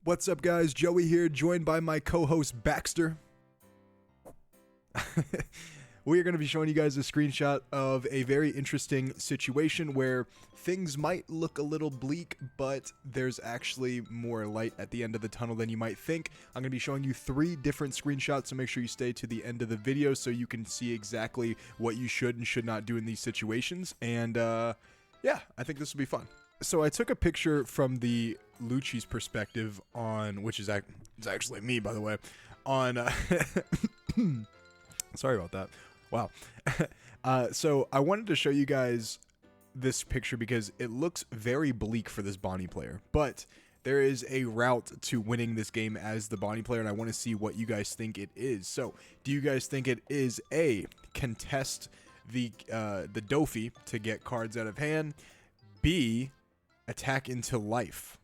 What's up, guys? Joey here, joined by my co-host Baxter. We are going to be showing you guys a screenshot of a very interesting situation where things might look a little bleak, but there's actually more light at the end of the tunnel than you might think. I'm going to be showing you 3 different screenshots, so make sure you stay to the end of the video so you can see exactly what you should and should not do in these situations. And yeah, I think this will be fun. So I took a picture from the Lucci's perspective on, which is it's actually me, by the way, on sorry about that. Wow. So I wanted to show you guys this picture because it looks very bleak for this Bonnie player, but there is a route to winning this game as the Bonnie player, and I want to see what you guys think it is. So do you guys think it is A, contest the Dofi to get cards out of hand, B, attack into life?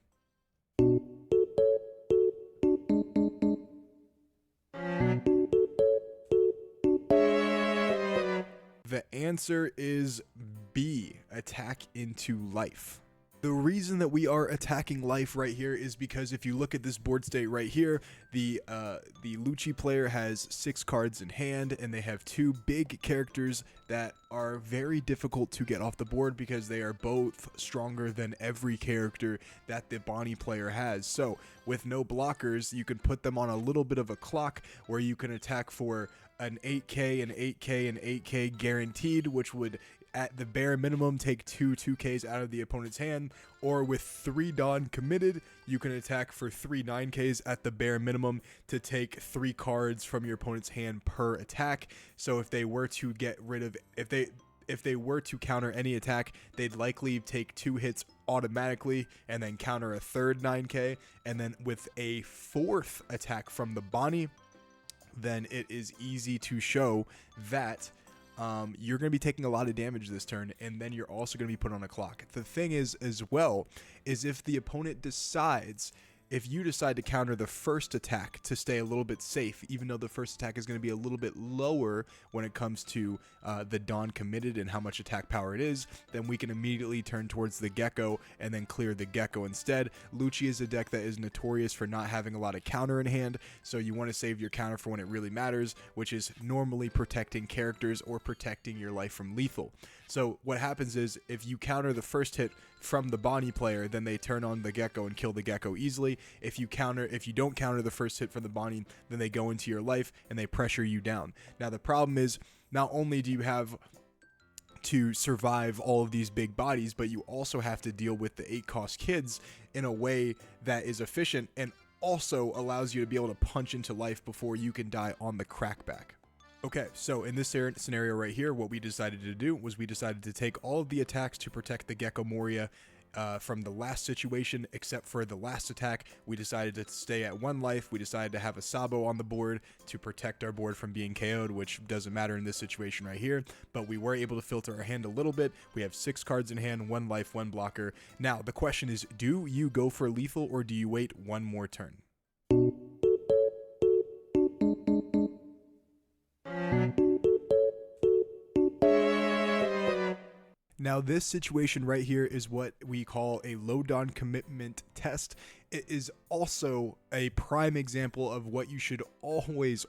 The answer is B, attack into life. The reason that we are attacking life right here is because if you look at this board state right here, the Lucci player has 6 cards in hand, and they have 2 big characters that are very difficult to get off the board because they are both stronger than every character that the Bonnie player has. So with no blockers, you can put them on a little bit of a clock where you can attack for an 8k, an 8k, an 8k guaranteed, which would at the bare minimum take 2 2ks out of the opponent's hand, or with 3 Dawn committed, you can attack for 3 9ks at the bare minimum to take 3 cards from your opponent's hand per attack. So if they were to get rid of, if they were to counter any attack, they'd likely take 2 hits automatically and then counter a third 9k, and then with a 4th attack from the Bonnie, then it is easy to show that you're going to be taking a lot of damage this turn, and then you're also going to be put on a clock. The thing is, as well, is if the opponent decides, if you decide to counter the first attack to stay a little bit safe, even though the first attack is going to be a little bit lower when it comes to the Dawn committed and how much attack power it is, then we can immediately turn towards the Gecko and then clear the Gecko instead. Lucci is a deck that is notorious for not having a lot of counter in hand, so you want to save your counter for when it really matters, which is normally protecting characters or protecting your life from lethal. So what happens is, if you counter the first hit from the Bonnie player, then they turn on the Gecko and kill the Gecko easily. If you don't counter the first hit from the Bonnie, then they go into your life and they pressure you down. Now the problem is, not only do you have to survive all of these big bodies, but you also have to deal with the 8 cost kids in a way that is efficient and also allows you to be able to punch into life before you can die on the crackback. Okay, so in this scenario right here, what we decided to do was we decided to take all of the attacks to protect the Gecko Moria from the last situation, except for the last attack. We decided to stay at 1 life. We decided to have a Sabo on the board to protect our board from being KO'd, which doesn't matter in this situation right here, but we were able to filter our hand a little bit. We have 6 cards in hand, 1 life, 1 blocker. Now, the question is, do you go for lethal or do you wait 1 more turn? Now, this situation right here is what we call a low Dawn commitment test. It is also a prime example of what you should always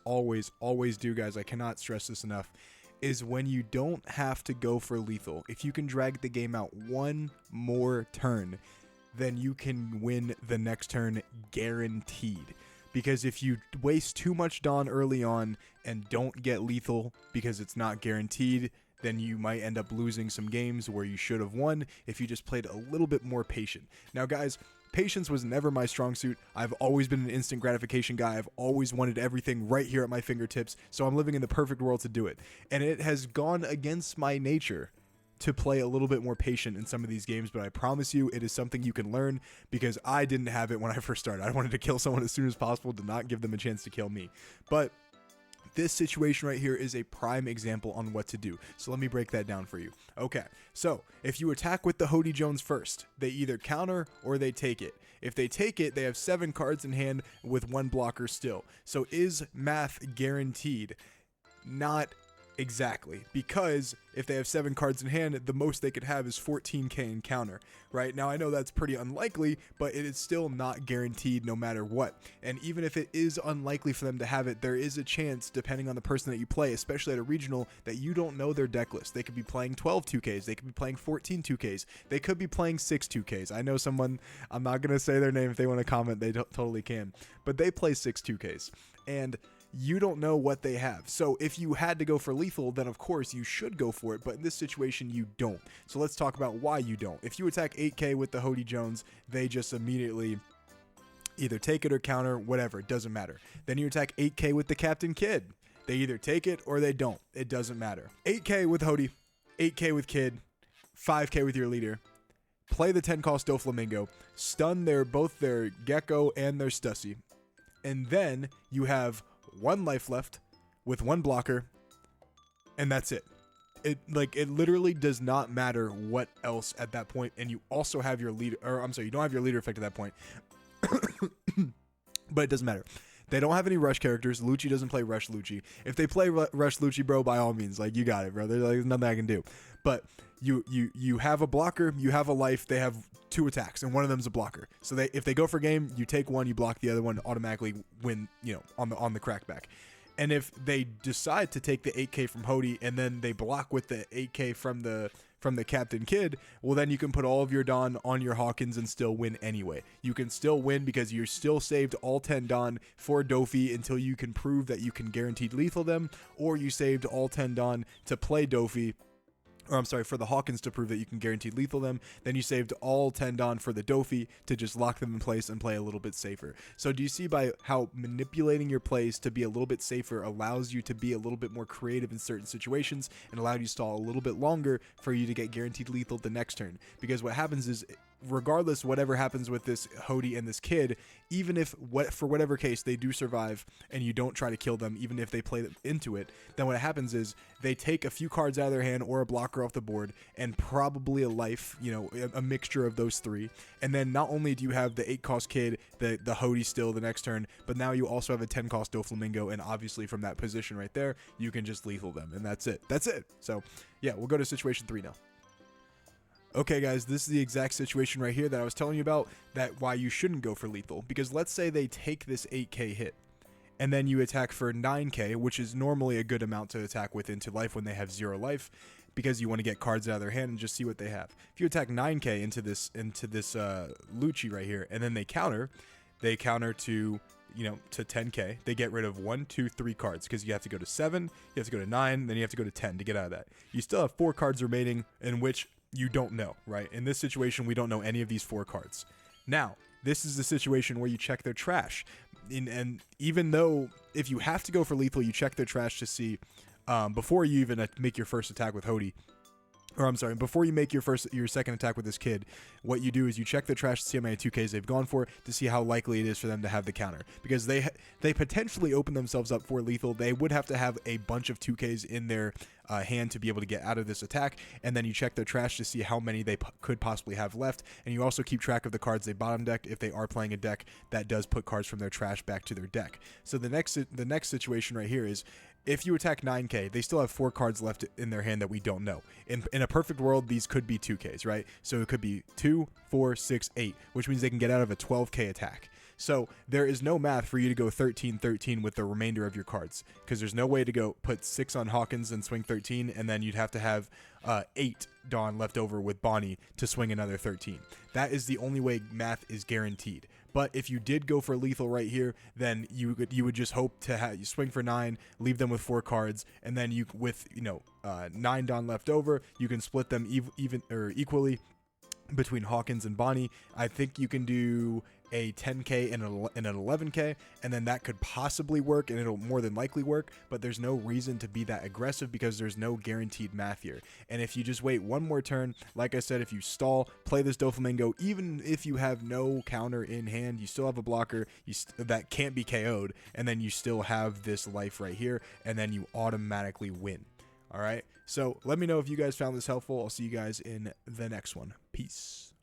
do, guys. I cannot stress this enough, is when you don't have to go for lethal. If you can drag the game out 1 more turn, then you can win the next turn guaranteed. Because if you waste too much Dawn early on and don't get lethal because it's not guaranteed, then you might end up losing some games where you should have won if you just played a little bit more patient. Now, guys, patience was never my strong suit. I've always been an instant gratification guy. I've always wanted everything right here at my fingertips, so I'm living in the perfect world to do it. And it has gone against my nature to play a little bit more patient in some of these games, but I promise you it is something you can learn, because I didn't have it when I first started. I wanted to kill someone as soon as possible to not give them a chance to kill me. But this situation right here is a prime example on what to do. So let me break that down for you. Okay, so if you attack with the Hody Jones first, they either counter or they take it. If they take it, they have 7 cards in hand with 1 blocker still. So is math guaranteed? Not Exactly, because if they have 7 cards in hand, the most they could have is 14k in counter, right? Now, I know that's pretty unlikely, but it is still not guaranteed no matter what. And even if it is unlikely for them to have it, there is a chance, depending on the person that you play, especially at a regional, that you don't know their deck list. They could be playing 12 2Ks, they could be playing 14 2Ks, they could be playing 6 2Ks. I know someone, I'm not going to say their name, if they want to comment, they totally can, but they play 6 2Ks. And you don't know what they have. So if you had to go for lethal, then of course you should go for it, but in this situation you don't. So let's talk about why you don't. If you attack 8k with the Hody Jones, they just immediately either take it or counter, whatever, it doesn't matter. Then you attack 8k with the Captain Kid. They either take it or they don't. It doesn't matter. 8k with Hody, 8k with Kid, 5k with your leader. Play the 10 cost Doflamingo, stun both their Gecko and their Stussy. And then you have 1 life left with 1 blocker, and that's it. It literally does not matter what else at that point. And you also have your leader, or I'm sorry, you don't have your leader effect at that point. But it doesn't matter. They don't have any rush characters. Lucci doesn't play rush Lucci. If they play rush Lucci, bro, by all means, like, you got it, bro. There's nothing I can do. But you have a blocker, you have a life. They have 2 attacks, and one of them's a blocker. So if they go for game, you take one, you block the other one, automatically win. On the crackback. And if they decide to take the 8k from Hody and then they block with the 8k from the Captain Kid, well, then you can put all of your Don on your Hawkins and still win anyway. You can still win because you're still saved all 10 Don for Dofi until you can prove that you can guaranteed lethal them, or you saved all 10 Don to play Dofi. Or I'm sorry, for the Hawkins to prove that you can guarantee lethal them. Then you saved all 10 Don for the Dofi to just lock them in place and play a little bit safer. So do you see by how manipulating your plays to be a little bit safer allows you to be a little bit more creative in certain situations and allowed you to stall a little bit longer for you to get guaranteed lethal the next turn? Because what happens is, regardless whatever happens with this Hody and this Kid, even if for whatever case they do survive and you don't try to kill them, even if they play into it, then what happens is they take a few cards out of their hand or a blocker off the board and probably a life, a mixture of those 3. And then not only do you have the 8 cost Kid, the Hody still the next turn, but now you also have a 10 cost Doflamingo, and obviously from that position right there, you can just lethal them, and that's it. So yeah, we'll go to situation 3 now. Okay, guys, this is the exact situation right here that I was telling you about, that why you shouldn't go for lethal. Because let's say they take this 8k hit, and then you attack for 9k, which is normally a good amount to attack with into life when they have 0 life, because you want to get cards out of their hand and just see what they have. If you attack 9k into this Lucci right here, and then they counter to 10k, they get rid of 1, 2, 3 cards, because you have to go to 7, you have to go to 9, then you have to go to 10 to get out of that. You still have 4 cards remaining in which you don't know, right? In this situation, we don't know any of these 4 cards. Now, this is the situation where you check their trash. And even though if you have to go for lethal, you check their trash to see, before you even make your first attack with Hody, or I'm sorry, before you make your second attack with this Kid, what you do is you check the trash to see how many 2Ks they've gone for, to see how likely it is for them to have the counter. Because they potentially open themselves up for lethal. They would have to have a bunch of 2Ks in their hand to be able to get out of this attack. And then you check their trash to see how many they could possibly have left. And you also keep track of the cards they bottom decked if they are playing a deck that does put cards from their trash back to their deck. So the next situation right here is, if you attack 9k, they still have 4 cards left in their hand that we don't know. In a perfect world, these could be 2Ks, right? So it could be 2, 4, 6, 8, which means they can get out of a 12k attack. So there is no math for you to go 13-13 with the remainder of your cards, because there's no way to go put 6 on Hawkins and swing 13, and then you'd have to have 8 Dawn left over with Bonnie to swing another 13. That is the only way math is guaranteed. But if you did go for lethal right here, then you would just hope to you swing for 9, leave them with 4 cards, and then you with 9 Dawn left over, you can split them even or equally between Hawkins and Bonnie. I think you can do a 10k and an 11k, and then that could possibly work, and it'll more than likely work, but there's no reason to be that aggressive because there's no guaranteed math here. And if you just wait one more turn, like I said, if you stall, play this Doflamingo, even if you have no counter in hand, you still have a blocker that can't be KO'd, and then you still have this life right here, and then you automatically win. All right, so let me know if you guys found this helpful. I'll see you guys in the next one. Peace.